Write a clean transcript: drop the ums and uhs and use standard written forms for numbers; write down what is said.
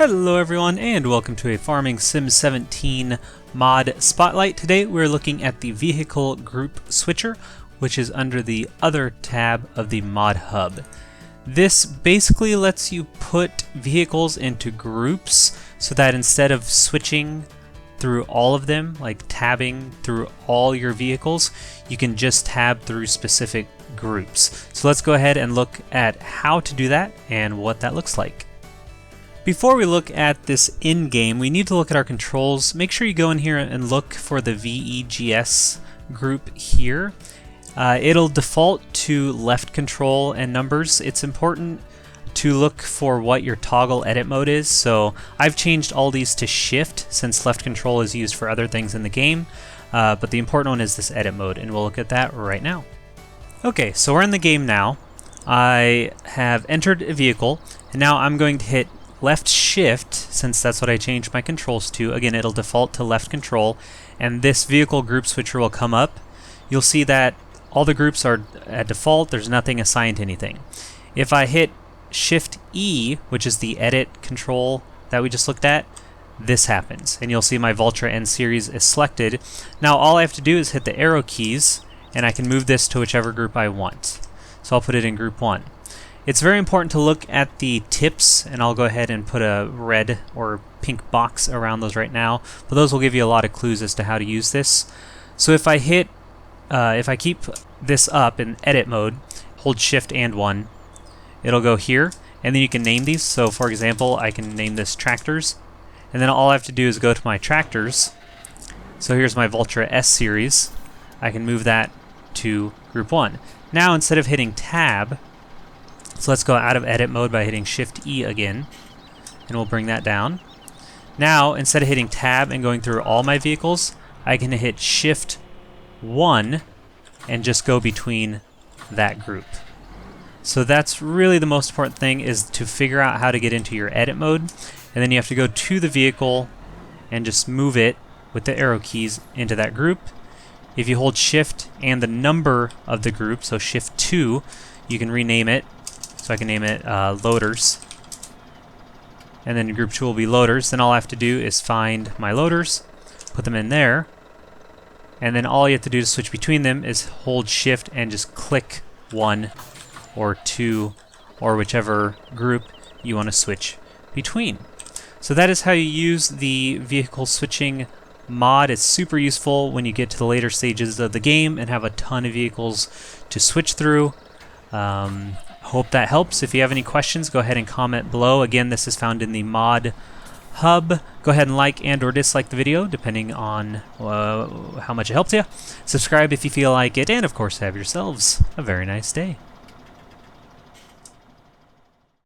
Hello everyone and welcome to a Farming Sim 17 mod spotlight. Today we're looking at the vehicle group switcher, which is under the other tab of the mod hub. This basically lets you put vehicles into groups so that instead of switching through all of them, like tabbing through all your vehicles, you can just tab through specific groups. So let's go ahead and look at how to do that and what that looks like. Before we look at this in-game, we need to look at our controls. Make sure you go in here and look for the VEGS group here. It'll default to left control and numbers. It's important to look for what your toggle edit mode is. So I've changed all these to shift since left control is used for other things in the game. But the important one is this edit mode, and we'll look at that right now. Okay, so we're in the game now. I have entered a vehicle, and now I'm going to hit left shift, since that's what I changed my controls to. Again, it'll default to left control, and this vehicle group switcher will come up. You'll see that all the groups are at default. There's nothing assigned to anything. If I hit shift E, which is the edit control that we just looked at, this happens, and you'll see my Vultra N series is selected. Now all I have to do is hit the arrow keys, and I can move this to whichever group I want. So I'll put it in group 1. It's very important to look at the tips, and I'll go ahead and put a red or pink box around those right now, but those will give you a lot of clues as to how to use this. So if I keep this up in edit mode, hold shift and 1, it'll go here, and then you can name these. So for example, I can name this tractors, and then all I have to do is go to my tractors. So here's my Vultra S series. I can move that to group 1. Now instead of hitting tab, so let's go out of edit mode by hitting shift E again, and we'll bring that down. Now instead of hitting tab and going through all my vehicles, I can hit shift 1 and just go between that group. So that's really the most important thing, is to figure out how to get into your edit mode, and then you have to go to the vehicle and just move it with the arrow keys into that group. If you hold shift and the number of the group, so shift 2, you can rename it. So I can name it loaders, and then group 2 will be loaders. Then all I have to do is find my loaders, put them in there, and then all you have to do to switch between them is hold shift and just click 1 or 2 or whichever group you want to switch between. So that is how you use the vehicle switching mod. It's super useful when you get to the later stages of the game and have a ton of vehicles to switch through. Hope that helps. If you have any questions, go ahead and comment below. Again, this is found in the mod hub. Go ahead and like and or dislike the video, depending on how much it helps you. Subscribe if you feel like it, and of course have yourselves a very nice day.